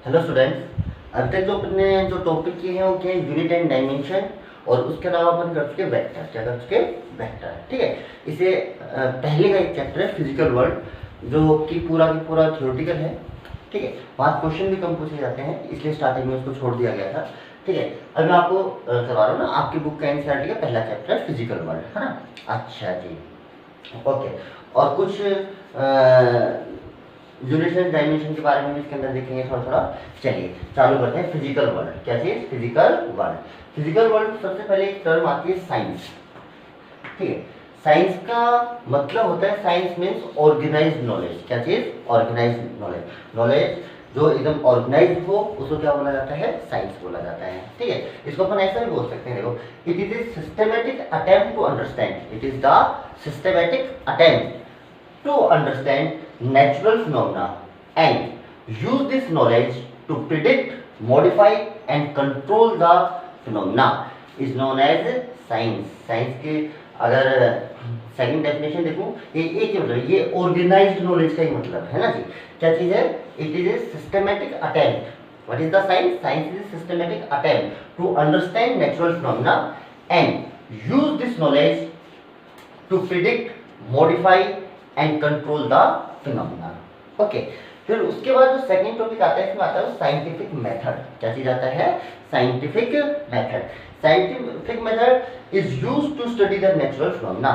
Hello students, अब तक जो अपने जो टॉपिक किए हैं वो क्या है, यूनिट एंड डायमेंशन। और उसके अलावा अपन कर चुके वेक्टर, क्या कर चुके वेक्टर, ठीक है। इसे पहले का एक चैप्टर है फिजिकल वर्ल्ड, जो कि पूरा थ्योरेटिकल है, ठीक है। वहाँ क्वेश्चन भी कम पूछे जाते हैं, इसलिए स्टार्टिंग में उसको छोड़ दिया गया था, ठीक है। अब मैं आपको करवा रहा हूँ ना, आपकी बुक का एनसीईआरटी का पहला चैप्टर है फिजिकल वर्ल्ड, है ना। अच्छा जी, ओके। और कुछ यूनिट एंड डायमेंशन के बारे में भी इसके अंदर देखेंगे थोड़ा थोड़ा। चलिए चालू करते हैं। फिजिकल वर्ल्ड क्या चीज? Physical world. फिजिकल वर्ल्ड सबसे पहले एक टर्म आती है साइंस, ठीक है। साइंस का मतलब होता है, साइंस मीन्स ऑर्गेनाइज्ड नॉलेज। क्या चीज? Organised knowledge. नॉलेज जो एकदम ऑर्गेनाइज्ड हो उसको क्या बोला जाता है? साइंस बोला जाता है, ठीक है। इसको अपन ऐसा भी बोल सकते हैं, देखो, it is a systematic attempt to understand. It is the systematic attempt to understand natural phenomena and use this knowledge to predict, modify and control the phenomena is known as science. Science के अगर second definition देखूं, ये एक ही मतलब, ये organised knowledge का ही मतलब है ना जी। क्या चीज है? It is a systematic attempt. What is the science? Science is a systematic attempt to understand natural phenomena and use this knowledge to predict, modify and control the phenomena. Okay, फिर उसके बाद जो सेकंड टॉपिक आता है, इसमें आता है scientific method. क्या चीज आता है? Scientific method. Scientific method is used to study the natural phenomena.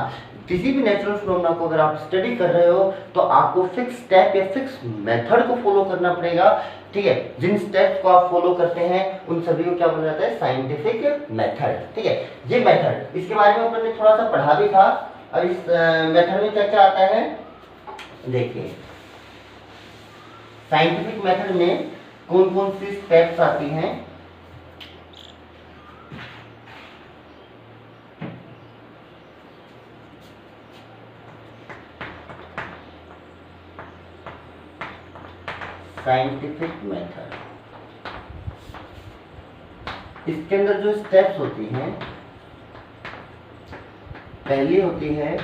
किसी भी नेचुरल फिनोमेना को अगर आप स्टडी कर रहे हो तो आपको फिक्स स्टेप या फिक्स मेथड को फॉलो करना पड़ेगा, ठीक है। जिन स्टेप्स को आप फॉलो करते हैं उन सभी को क्या बोला जाता है? साइंटिफिक मेथड, ठीक है। ये मेथड, इसके बारे में अपन ने थोड़ा सा पढ़ा भी था। और इस मेथड में क्या क्या आता है देखिए। साइंटिफिक मेथड में कौन कौन सी स्टेप्स आती हैं? साइंटिफिक मेथड, इसके अंदर जो स्टेप्स होती हैं, पहली होती है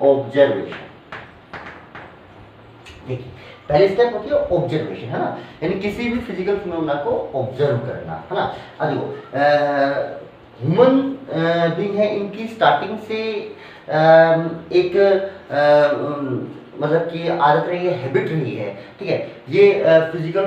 ऑब्जर्वेशन। देखिए, पहली स्टेप होती है ऑब्जर्वेशन, है ना। यानी किसी भी फिजिकल फिनोमेना को ऑब्जर्व करना, है ना। अब देखो, ह्यूमन बीइंग है, इनकी स्टार्टिंग से एक मतलब कि आदत रही है, हैबिट रही है, ठीक है। ये फिजिकल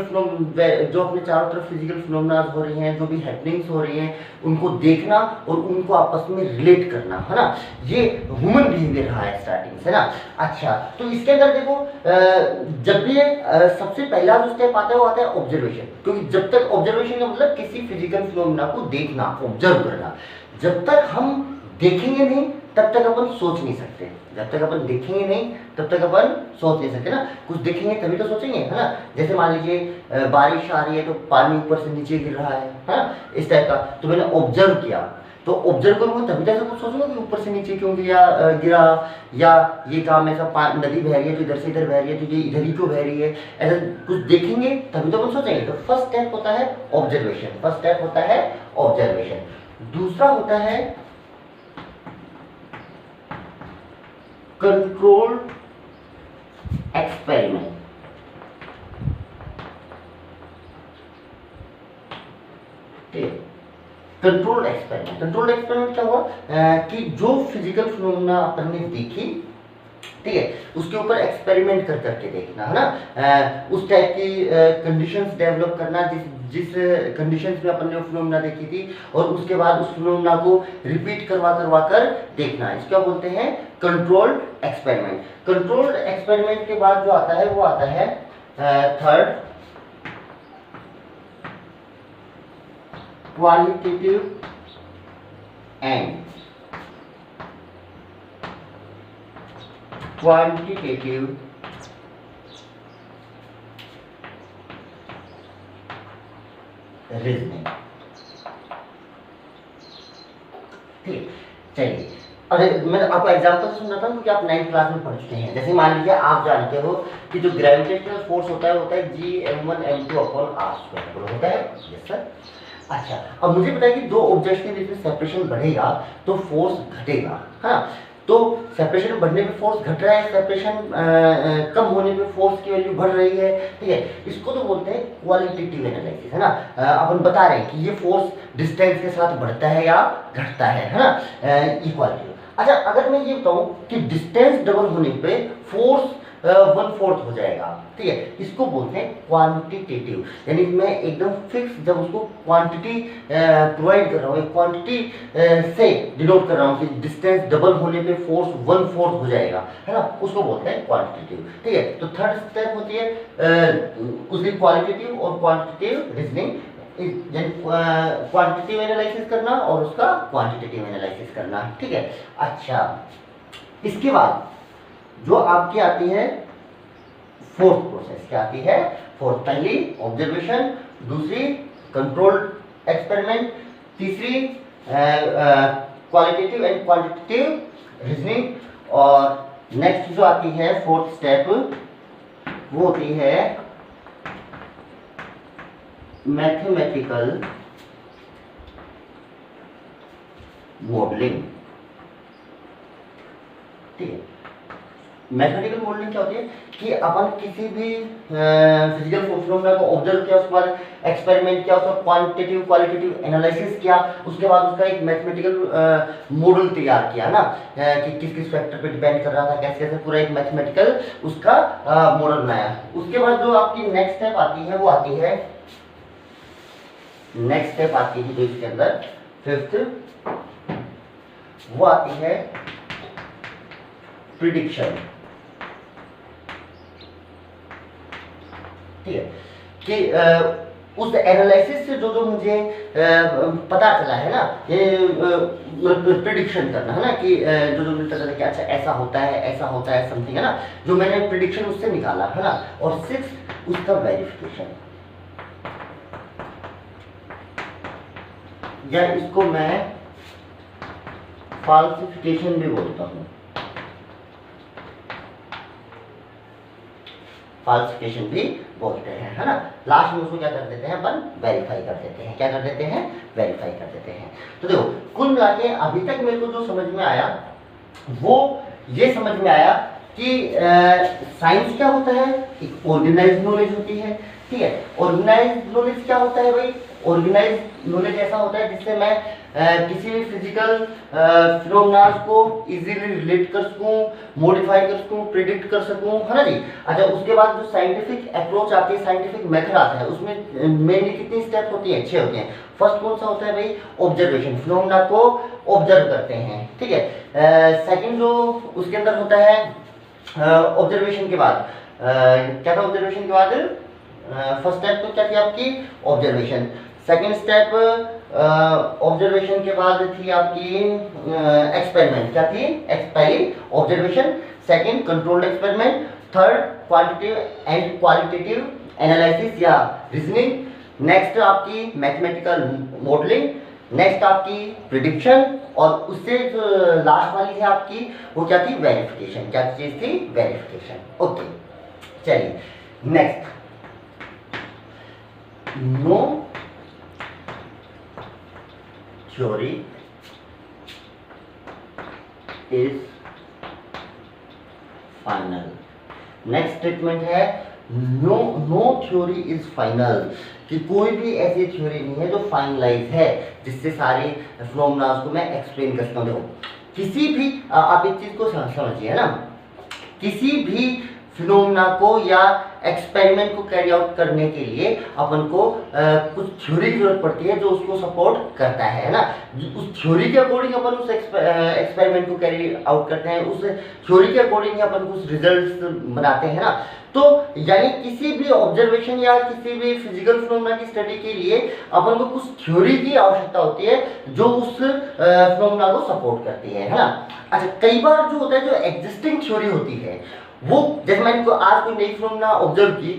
जो अपने चारों तरफ फिजिकल फिनोमेना हो रही हैं, जो भी हैपनिंग्स हो रही हैं, उनको देखना और उनको आपस में रिलेट करना, है ना। ये ह्यूमन बिहेवियर रहा है स्टार्टिंग से ना। अच्छा, तो इसके अंदर देखो, जब भी सबसे पहला जो स्टेप आता है वो आता है ऑब्जर्वेशन। क्योंकि जब तक ऑब्जर्वेशन का मतलब किसी फिजिकल फिनोमेना को देखना, ऑब्जर्व करना। जब तक हम देखेंगे नहीं तब तक अपन सोच नहीं सकते। जब तक अपन देखेंगे नहीं तब तक अपन सोच नहीं सकते ना। कुछ देखेंगे तभी तो सोचेंगे, है ना। जैसे मान लीजिए बारिश आ रही है तो पानी ऊपर से नीचे गिर रहा है ना, इस टाइप का। तो मैंने ऑब्जर्व किया, तो ऑब्जर्व करूंगा तभी तो ऐसा कुछ सोचूंगा कि ऊपर से नीचे क्यों गिरा, या ये काम ऐसा नदी बह रही है तो इधर से इधर बह रही है तो ये इधर ही क्यों बह रही है। ऐसा कुछ देखेंगे तभी तो अपन सोचेंगे। तो फर्स्ट स्टेप होता है ऑब्जर्वेशन, फर्स्ट स्टेप होता है ऑब्जर्वेशन। दूसरा होता है control experiment. Control experiment, control experiment क्या हुआ कि जो फिजिकल फिनोमेना अपन ने देखी, ठीक है, उसके ऊपर एक्सपेरिमेंट कर करके देखना, है ना। उस टाइप की कंडीशंस डेवलप करना जिस कंडीशंस में अपन ने फिनोमेना देखी थी, और उसके बाद उस फिनोमेना को रिपीट करवा कर देखना। इसको बोलते हैं कंट्रोल एक्सपेरिमेंट। कंट्रोल एक्सपेरिमेंट के बाद जो आता है वो आता है third, qualitative and quantitative reasoning. ठीक, चलिए। अरे मैं आपको एग्जांपल से सुनाता हूँ क्योंकि आप 9th क्लास में पढ़ चुके हैं। जैसे मान लीजिए आप जानते हो कि जो ग्रेविटेशनल फोर्स होता है Gm1m2/r² होता है। Yes sir. अच्छा, अब मुझे बताइए कि दो ऑब्जेक्ट्स के बीच में सेपरेशन बढ़ेगा तो फोर्स घटेगा, है ना। तो सेपरेशन बढ़ने पे फोर्स घट रहा है, सेपरेशन कम होने पे फोर्स की वैल्यू बढ़ रही है, ठीक है। इसको तो बोलते हैं क्वालिटेटिव एनालिसिस, है ना। अपन बता रहे हैं कि ये फोर्स डिस्टेंस के साथ बढ़ता है या घटता है ना, इक्वालिटी। अच्छा, अगर मैं ये बताऊं कि डिस्टेंस डबल होने पे फोर्स 1/4 हो जाएगा, ठीक है, इसको बोलते हैं क्वांटिटेटिव। यानी मैं एकदम फिक्स जब उसको क्वांटिटी प्रोवाइड कर रहा हूँ, क्वांटिटी से डिनोट कर रहा हूँ कि डिस्टेंस डबल होने पे फोर्स 1/4 हो जाएगा, है ना, उसको बोलते हैं क्वांटिटेटिव, ठीक है। तो थर्ड स्टेप होती है उसकी क्वालिटेटिव और क्वांटिटेटिव रीजनिंग, क्वांटिटेटिव एनालिसिस करना और उसका क्वांटिटेटिव एनालिसिस करना, ठीक है। अच्छा, इसके बाद जो आपकी आती है फोर्थ प्रोसेस, क्या आती है फोर्थ, पहली ऑब्जर्वेशन, दूसरी कंट्रोल्ड एक्सपेरिमेंट, तीसरी क्वालिटेटिव एंड क्वांटिटेटिव रीजनिंग, और नेक्स्ट जो आती है फोर्थ स्टेप वो होती है मैथमेटिकल मॉडलिंग, ठीक है। मैथमेटिकल मॉडलिंग क्या होती है कि अपन किसी भी फिजिकल फिनोमेना को ऑब्जर्व किया, उसके बाद एक्सपेरिमेंट किया, उसका क्वांटिटेटिव क्वालिटेटिव एनालिसिस किया, उसके बाद उसका एक मैथमेटिकल मॉडल तैयार किया ना, कि किस किस फैक्टर पे डिपेंड कर रहा था, कैसे कैसे, पूरा एक मैथमेटिकल उसका मॉडल बनाया। उसके बाद जो आपकी नेक्स्ट स्टेप आती है वो आती है, नेक्स्ट स्टेप आती है जो इसके अंदर फिफ्थ, वो आती है प्रिडिक्शन, ठीक है, कि उस एनालिसिस से जो जो मुझे पता चला है ना, ये प्रिडिक्शन करना, है ना, कि जो जो मुझे पता चला कि अच्छा ऐसा होता है, ऐसा होता है, समथिंग, है ना, जो मैंने प्रिडिक्शन उससे निकाला, है ना। और सिक्स्थ उसका वेरिफिकेशन, या इसको मैं फाल्सिफिकेशन भी बोलता हूं, फाल्सिफिकेशन भी बोलते हैं, है ना। लास्ट में उसको क्या कर देते हैं अपन, वेरीफाई कर देते हैं, क्या कर देते हैं, वेरीफाई कर देते हैं। तो देखो कुल मिला के अभी तक मेरे को जो समझ में आया वो ये समझ में आया कि साइंस क्या होता है, एक ऑर्गेनाइज्ड नॉलेज होती है, ठीक है। ऑर्गेनाइज्ड नॉलेज क्या होता है भाई, ऑर्गेनाइज्ड नॉलेज ऐसा होता है जिससे मैं किसी भी फिजिकल फिनोमेना को इजीली रिलेट कर सकूं, मॉडिफाई कर सकूं, प्रिडिक्ट कर सकूं, है ना जी। अच्छा, उसके बाद जो साइंटिफिक अप्रोच आती है, साइंटिफिक मेथड आता है, उसमें मेनली कितनी स्टेप्स होती हैं, 6 होती हैं। फर्स्ट कौन सा होता है भाई, ऑब्जर्वेशन, फिनोमेना को ऑब्जर्व करते हैं, ठीक है। सेकंड जो उसके अंदर होता है ऑब्जर्वेशन के बाद क्या था, ऑब्जर्वेशन के बाद फर्स्ट स्टेप तो क्या थी आपकी, ऑब्जर्वेशन। सेकंड स्टेप ऑब्जर्वेशन के बाद थी आपकी एक्सपेरिमेंट, क्या थी, पहली observation, second controlled experiment, third quantitative and qualitative analysis या रीजनिंग, नेक्स्ट आपकी मैथमेटिकल मॉडलिंग, नेक्स्ट आपकी प्रिडिक्शन, और उससे जो लास्ट वाली है आपकी वो क्या थी, वेरिफिकेशन। क्या चीज थी, वेरिफिकेशन। ओके, चलिए next, no theory is final. Next statement है नो थ्योरी इज फाइनल, कि कोई भी ऐसी थ्योरी नहीं है जो फाइनलाइज है जिससे सारे फिनोमेना को मैं एक्सप्लेन कर सकता हूं। देखो किसी भी आप एक चीज को समझिए, है ना, किसी भी फिनोमेना को या एक्सपेरिमेंट को कैरी आउट करने के लिए अपन को कुछ थ्योरी की जरूरत पड़ती है जो उसको सपोर्ट करता है ना। उस थ्योरी के अकॉर्डिंग अपन उस एक्सपेरिमेंट को कैरी आउट करते हैं, उस थ्योरी के अकॉर्डिंग अपन कुछ रिजल्ट्स बनाते हैं ना। तो यानी किसी भी ऑब्जर्वेशन या किसी भी फिजिकल फिनोमेना की स्टडी के लिए अपन को कुछ थ्योरी की आवश्यकता होती है जो उस फिनोमेना को सपोर्ट करती है ना। अच्छा, कई बार जो होता है, जो एग्जिस्टिंग थ्योरी होती है वो, जैसे मैंने आज कोई नई फिनोमेना ऑब्जर्व की,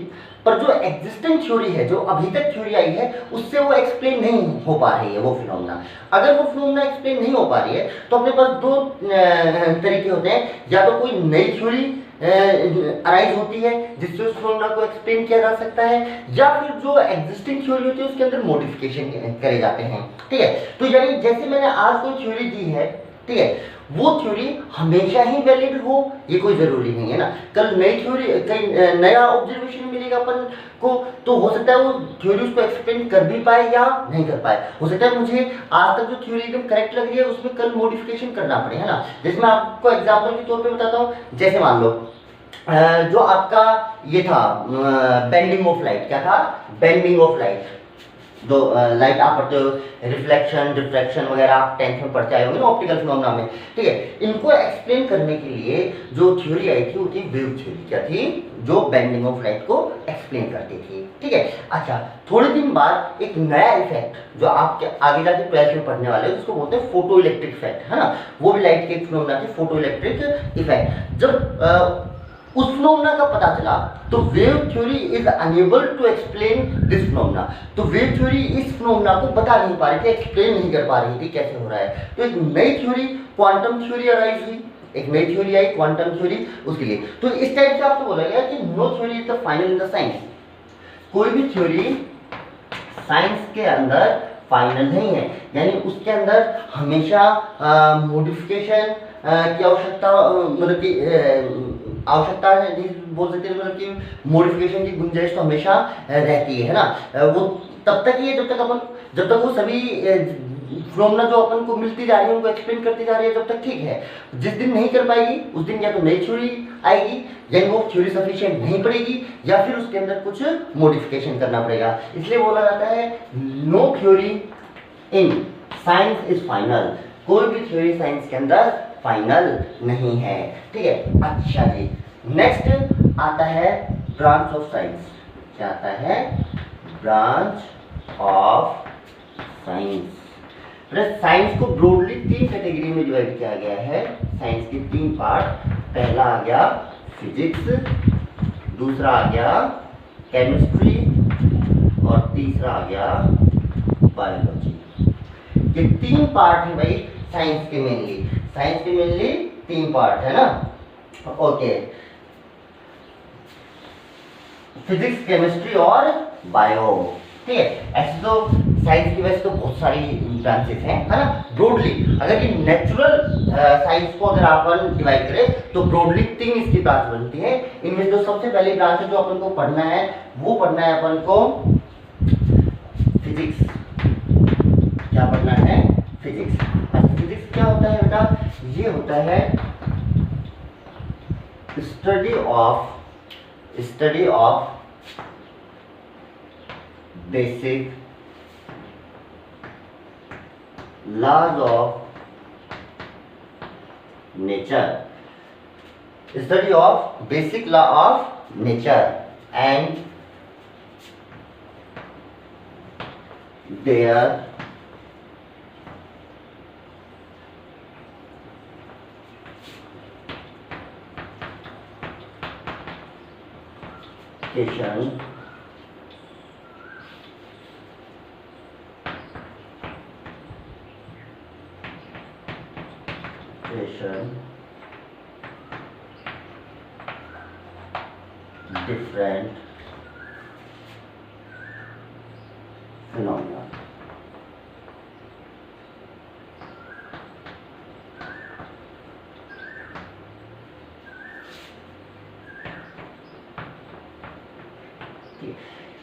पर जो एग्जिस्टिंग थ्योरी है, जो अभी तक थ्योरी आई है, उससे वो एक्सप्लेन नहीं हो पा रही है वो फिनोमेना। अगर वो फिनोमेना एक्सप्लेन नहीं हो पा रही है तो अपने पास दो तरीके होते हैं, या तो कोई नई थ्योरी अराइज होती है जिससे उस फिनोमेना को एक्सप्लेन किया जा सकता है, या फिर जो एग्जिस्टिंग थ्योरी होती है उसके अंदर मॉडिफिकेशन करे जाते हैं, ठीक है। तो यानी जैसे मैंने आज कोई थ्योरी दी है ठीक है, वो थ्योरी हमेशा ही वैलिड हो ये कोई जरूरी नहीं है ना। कल नई थ्योरी, कहीं नया ऑब्जर्वेशन मिलेगा अपन को, तो हो सकता है वो थ्योरी उसको एक्सप्लेन कर भी पाए या नहीं कर पाए। हो सकता है मुझे आज तक जो थ्योरी एकदम करेक्ट लग रही है उसमें कल मॉडिफिकेशन करना पड़े, है ना। जैसे मैं आपको एग्जाम्पल के तौर पर बताता हूँ, जैसे मान लो जो आपका ये था बेंडिंग ऑफ लाइट, क्या था, बेंडिंग ऑफ लाइट, जो लाइट आप पढ़ते हो, रिफ्लेक्शन रिफ्रैक्शन वगैरह आप 10th में पढ़ते आए होंगे ना ऑप्टिकल फिनोमेना में, ठीक है। इनको एक्सप्लेन करने के लिए जो थ्योरी आई थी वो थी वेव थ्योरी, क्या थी, जो बेंडिंग ऑफ लाइट को एक्सप्लेन करती थी, ठीक है। अच्छा, थोड़े दिन बाद एक नया इफेक्ट जो आप आगे जाके 12th में पढ़ने वाले हो, उसको बोलते हैं फोटो इलेक्ट्रिक इफेक्ट, है ना। वो भी लाइट के एक फिनोमेना थी, फोटो इलेक्ट्रिक इफेक्ट। जब उस फिनोमेना का पता चला तो wave theory is unable to explain this phenomena. तो वेव थ्योरी इस फिनोमेना को बता नहीं पा रही थी, एक्सप्लेन नहीं कर पा रही थी कैसे हो रहा है। तो एक नई थ्योरी क्वांटम थ्योरी अराइज हुई, एक नई थ्योरी आई क्वांटम थ्योरी, उसके लिए। तो इस टाइप से आपको बोला गया कि no theory is the final in the science. कोई भी थ्योरी साइंस के अंदर फाइनल नहीं है, यानी उसके अंदर हमेशा मॉडिफिकेशन की आवश्यकता, मतलब कि आवश्यकता नहीं बोल सकते, मतलब कि मॉडिफिकेशन की गुंजाइश तो हमेशा रहती है ना। वो तब तक ही है जब तक वो सभी फिनोमेना जो अपन को मिलती जा रही है उनको एक्सप्लेन करती जा रही है, जब तक ठीक है। जिस दिन नहीं कर पाएगी उस दिन या तो नई थ्योरी आएगी, यानी वो थ्योरी सफिशिएंट नहीं पड़ेगी, या फिर उसके अंदर कुछ मॉडिफिकेशन करना पड़ेगा। इसलिए बोला जाता है no theory in science is final. कोई भी थ्योरी साइंस के अंदर फाइनल नहीं है, ठीक है। अच्छा जी, नेक्स्ट आता है ब्रांच ऑफ साइंस। क्या आता है, ब्रांच ऑफ साइंस। साइंस को ब्रॉडली 3 कैटेगरी में डिवाइड किया गया है। साइंस के 3 पार्ट, पहला आ गया फिजिक्स, दूसरा आ गया केमिस्ट्री, और तीसरा आ गया बायोलॉजी। ये 3 पार्ट है भाई साइंस के मेनली। साइंस के मेनली 3 पार्ट है ना, ओके। फिजिक्स, केमिस्ट्री और बायो, ठीक है। ऐसे तो साइंस की वैसे तो बहुत सारी ब्रांचेस हैं, है ना, ब्रॉडली। अगर ये नेचुरल साइंस को अगर अपन डिवाइड करें तो ब्रॉडली 3 इसकी ब्रांच बनती है। इनमें जो सबसे पहली ब्रांच है जो अपन को पढ़ना है वो पढ़ना है अपन को फिजिक्स। क्या पढ़ना है, फिजिक्स। अच्छा, फिजिक्स क्या होता है बेटा, ये होता है study of basic laws of nature, study of basic law of nature and their different phenomena.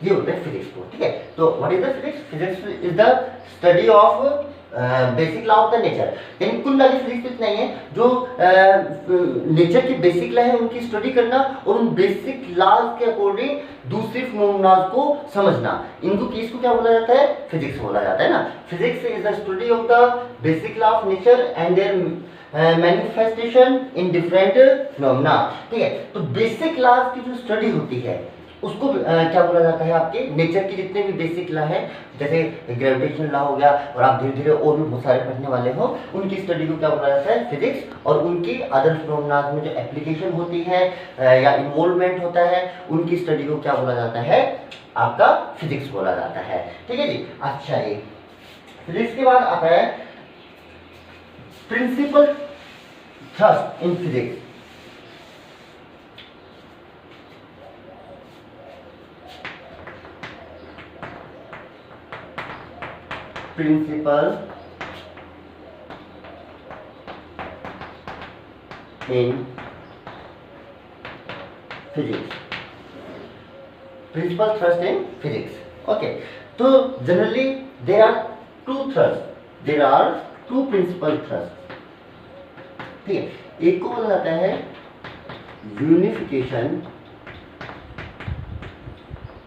ये होता है फिजिक्स को, ठीक है। तो what is the physics? Physics is the study of basic law of the nature. यानी कुल मिला के फिजिक्स इतना ही है जो नेचर की बेसिक लॉ है उनकी स्टडी करना, और उन बेसिक लॉज के अकॉर्डिंग दूसरी फिनोमेना को समझना। इनको किसको क्या बोला जाता है? फिजिक्स बोला जाता है ना। Physics is the study of the basic law of nature and their manifestation in different phenomena, ठीक है। तो बेसिक लॉज की जो स्टडी होती है उसको क्या बोला जाता है? आपके नेचर की जितने भी बेसिक लॉ है, जैसे ग्रेविटेशन लॉ हो गया, और आप धीरे धीरे और भी बहुत सारे पढ़ने वाले हो, उनकी स्टडी को क्या बोला जाता है? फिजिक्स। और उनकी अदर फिनोमेना में जो एप्लीकेशन होती है या इन्वॉल्वमेंट होता है, उनकी स्टडी को क्या बोला जाता है? आपका फिजिक्स बोला जाता है, ठीक है जी। अच्छा, ये फिजिक्स के बाद आता है principal thrust in physics. Principal in physics, principal thrust in physics. Okay, तो generally there are two thrusts, there are two principal thrusts. ठीक है, एक को बोला जाता है यूनिफिकेशन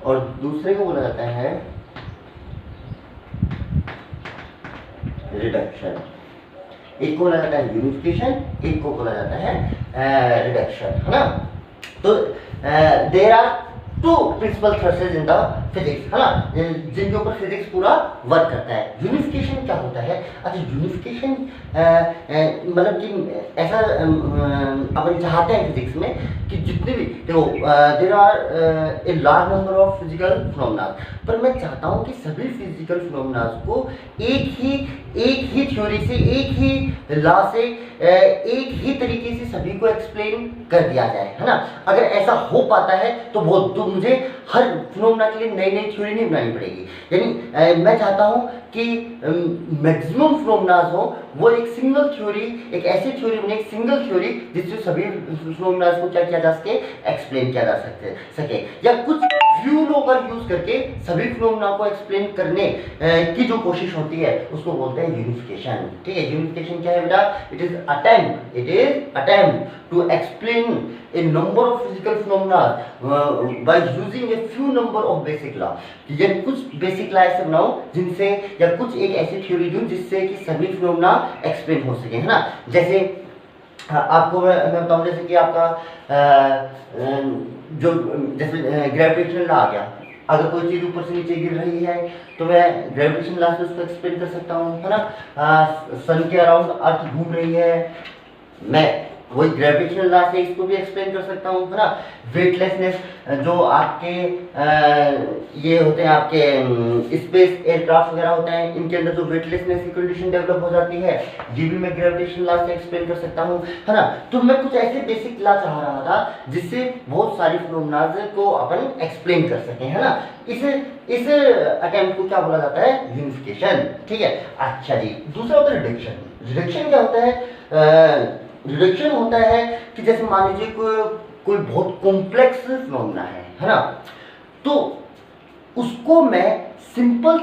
और दूसरे को बोला जाता है रिडक्शन। एक को बोला जाता है यूनिफिकेशन, एक को बोला जाता है रिडक्शन, है ना। तो there are two principal thrusts in the physics, है ना, जिनके ऊपर फिजिक्स पूरा वर्क करता है। यूनिफिकेशन क्या होता है? अच्छा, यूनिफिकेशन मतलब कि ऐसा अपन चाहते हैं फिजिक्स में कि जितने भी देखो there are a large number of physical phenomena, पर मैं चाहता हूँ कि सभी फिजिकल फिनोमेना को एक ही थ्योरी से, एक ही लॉ से, एक ही तरीके से सभी को एक्सप्लेन कर दिया जाए, है ना। अगर ऐसा हो पाता है तो बहुत, तो मुझे हर फिनोमेना के लिए नई नई थ्योरी नहीं बनानी पड़ेगी। यानी मैं चाहता हूँ कि मैक्सिमम फिनोमेनास हो वो एक सिंगल थ्योरी, एक ऐसी थ्योरी बने, एक सिंगल थ्योरी जिससे सभी फिनोमेनास को क्या किया जा सके, एक्सप्लेन किया जा सके, या कुछ फ्यू लॉ का यूज करके सभी फिनोमेना को एक्सप्लेन करने की जो कोशिश होती है उसको बोलते हैं यूनिफिकेशन। ठीक है, यूनिफिकेशन क्या है बेटा? It is attempt to explain a number of physical phenomena by using a few number of basic law। ये कुछ बेसिक लॉ ऐसे बनाओ जिनसे, या कुछ एक ऐसी थ्योरी दूं जिससे कि सभी फिनोमेना एक्सप्लेन हो सके, है ना। जैसे आपको मैं बताऊं, जैसे कि आपका जो जैसे ग्रेविटेशनल लॉ आ गया, अगर कोई चीज ऊपर से नीचे गिर रही है तो मैं ग्रेविटेशनल लॉ से उसको एक्सप्लेन कर सकता हूँ, है ना। सन के अराउंड अर्थ घूम रही है, मैं वही ग्रेविटेशनल लॉ से इसको भी एक्सप्लेन कर सकता हूँ, है ना। वेटलेसनेस जो आपके ये होते हैं, आपके स्पेस एयरक्राफ्ट वगैरह होते हैं, इनके अंदर जो वेटलेसनेस की कंडीशन डेवलप हो जाती है, ये भी मैं ग्रेविटेशनल लॉ से एक्सप्लेन कर सकता हूँ, है ना। तो मैं कुछ ऐसे बेसिक लॉ चाह रहा था जिससे बहुत सारी फिनोमेना को अपन एक्सप्लेन कर सकें, है ना। इस अटेम्प्ट को क्या बोला जाता है? यूनिफिकेशन। ठीक है, अच्छा जी, दूसरा होता है रिडक्शन। रिडक्शन क्या होता है? रिडक्शन होता है कि जैसे मान लीजिए कोई बहुत कॉम्प्लेक्स फिनोमेना है ना, तो उसको मैं सिंपल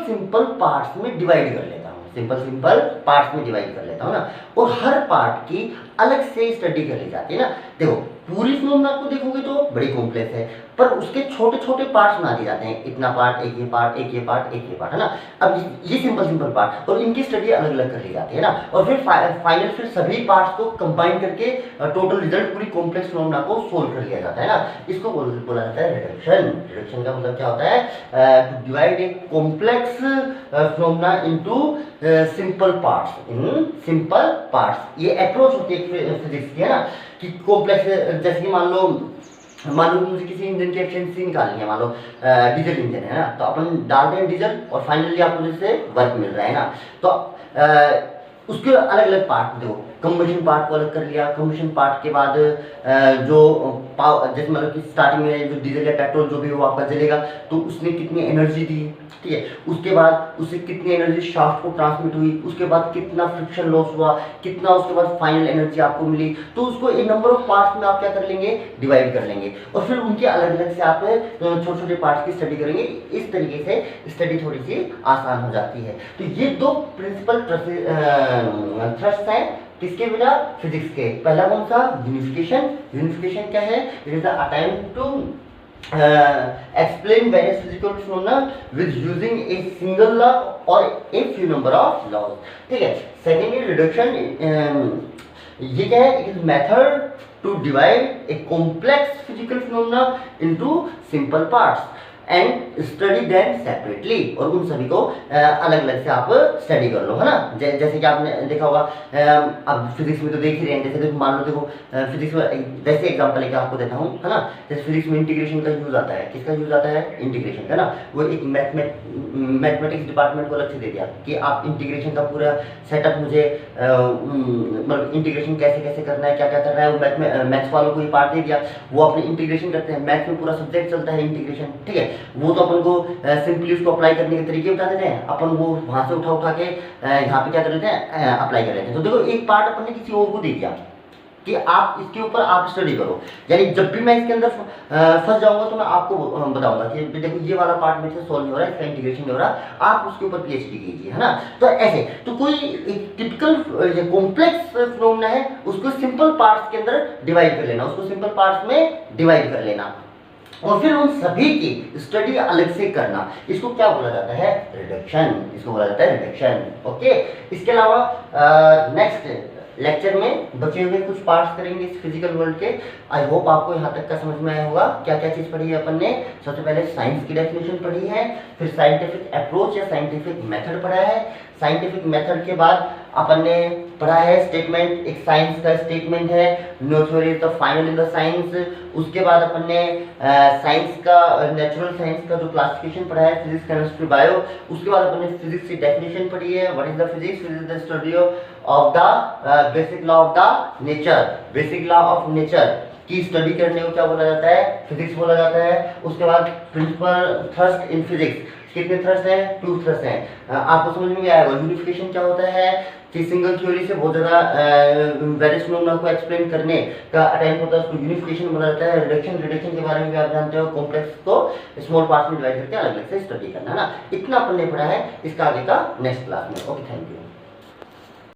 पार्ट्स में डिवाइड कर लेता हूँ, सिंपल पार्ट्स में डिवाइड कर लेता हूँ ना, और हर पार्ट की अलग से स्टडी कर ली जाती है ना। देखो, पूरी फिनोमेना को देखोगे तो बड़ी कॉम्प्लेक्स है, पर उसके छोटे छोटे पार्ट्स बना दिए जाते हैं, इतना पार्ट, एक ये पार्ट, एक ये पार्ट, एक ये पार्ट, है ना। अब ये सिंपल पार्ट, और इनकी स्टडी अलग अलग कर ली जाती है ना, और फिर फाइनल फिर सभी पार्ट्स को कंबाइन करके टोटल रिजल्ट पूरी कॉम्प्लेक्स फिनोमेना को सोल्व कर लिया जाता है ना। इसको बोला जाता है रिडक्शन। रिडक्शन का मतलब क्या होता है? To divide a complex phenomena into simple parts. ये अप्रोच होती है फिजिक्स की, है ना, कि कॉम्प्लेक्स, जैसे कि मान लो मुझे किसी इंजन की एफिशिएंसी निकालनी है, मान लो डीजल इंजन है ना, तो अपन डालते हैं डीजल और फाइनली आपको जैसे वर्क मिल रहा है ना, तो उसके अलग अलग पार्ट दो, कंबशन पार्ट को अलग कर लिया। कंबशन पार्ट के बाद जो जैसे मतलब कि स्टार्टिंग में जो डीजल या पेट्रोल जो भी वो आपका जलेगा, तो उसने कितनी एनर्जी दी, ठीक है, उसके बाद उससे कितनी एनर्जी शाफ्ट को ट्रांसमिट हुई, उसके बाद कितना फ्रिक्शन लॉस हुआ, कितना उसके बाद फाइनल एनर्जी आपको मिली, तो उसको एक नंबर ऑफ पार्ट्स में आप क्या कर लेंगे? डिवाइड कर लेंगे, और फिर उनके अलग अलग से आप छोटे छोटे पार्ट्स की स्टडी करेंगे। इस तरीके से स्टडी थोड़ी सी आसान हो जाती है। तो ये दो प्रिंसिपल थ्रस्ट हैं किसके बिना? फिजिक्स के। पहला कौन सा? यूनिफिकेशन। यूनिफिकेशन क्या है? It is the attempt to explain various physical phenomena with using a single law or a few number of laws। ठीक है, सेकेंडली रिडक्शन, ये क्या है? It is method to divide a complex physical phenomena into simple parts and study them separately, और उन सभी को अलग अलग से आप स्टडी कर लो, है ना। जैसे कि आपने देखा होगा, अब फिजिक्स में तो देख ही रहे हैं, जैसे मान लो देखो फिजिक्स में वैसे एग्जांपल लेके आपको देता हूँ, है ना। जैसे फिजिक्स में इंटीग्रेशन का यूज आता है, किसका यूज आता है? इंटीग्रेशन का ना। वो एक मैथमेटिक्स डिपार्टमेंट को अलग से दे दिया कि आप इंटीग्रेशन का पूरा सेटअप मुझे मतलब इंटीग्रेशन कैसे कैसे करना है, क्या क्या करना है, वो मैथ्स वालों को ये पार्ट दे दिया, वो अपने इंटीग्रेशन करते हैं। मैथ्स में पूरा सब्जेक्ट चलता है इंटीग्रेशन, ठीक है, वो तो अपन को सिंपली उसको अप्लाई करने के तरीके बता देते हैं, अपन वो वहां से उठा के यहाँ पे क्या कर लेते हैं? अप्लाई कर लेते हैं। तो देखो, एक पार्ट अपन ने किसी और को दे दिया, कि आप इसके ऊपर आप स्टडी करो, यानी जब भी मैं इसके अंदर फंस जाऊंगा तो मैं आपको बताऊंगा कि देखो ये वाला पार्ट मेरे से सॉल्व नहीं हो रहा है, इसका इंटीग्रेशन नहीं हो रहा, आप उसके ऊपर पीएचडी कीजिए, है ना। तो ऐसे तो कोई एक टिपिकल कॉम्प्लेक्स फिनोमेना है उसको सिंपल पार्ट्स के अंदर डिवाइड कर लेना, उसको सिंपल पार्ट्स में डिवाइड कर लेना और फिर उन सभी की स्टडी अलग से करना, इसको क्या बोला जाता है, रिडक्शन, इसको बोला जाता है रिडक्शन। ओके, इसके अलावा नेक्स्ट लेक्चर में बचे हुए कुछ पार्ट्स करेंगे इस फिजिकल वर्ल्ड के। आई होप आपको यहाँ तक का समझ में आया होगा क्या क्या चीज़ पढ़ी है अपन ने। सबसे पहले साइंस की डेफिनेशन पढ़ी है, फिर साइंटिफिक अप्रोच या साइंटिफिक मेथड पढ़ा है, साइंटिफिक मेथड के बाद अपन ने पढ़ा है स्टेटमेंट, एक साइंस का स्टेटमेंट है, no theory is the final in the science. उसके बाद अपन ने साइंस का नेचुरल साइंस का जो क्लासिफिकेशन पढ़ा है, फिजिक्स केमिस्ट्री बायो। उसके बाद अपन ने फिजिक्स की डेफिनेशन पढ़ी है, what is the physics, physics is the study of the basic law of the nature, basic law of nature की स्टडी करने को क्या बोला जाता है, फिजिक्स बोला जाता है। उसके बाद प्रिंसिपल थ्रस्ट इन फिजिक्स, कितने थ्रस्ट हैं, 2 थ्रस्ट हैं। आपको समझ में आएगा यूनिफिकेशन क्या होता है कि सिंगल थ्योरी से बहुत ज़्यादा वेरियस फिनोमेना को एक्सप्लेन करने का अटेम्प्ट होता है, उसको यूनिफिकेशन बोला जाता है। रिडक्शन, रिडक्शन के बारे में भी आप जानते हो, कॉम्प्लेक्स को स्मॉल पार्ट्स में डिवाइड करके अलग अलग से स्टडी करना, है ना। इतना अपन ने पढ़ा है, इसका आगे का नेक्स्ट क्लास में। Okay, thank you.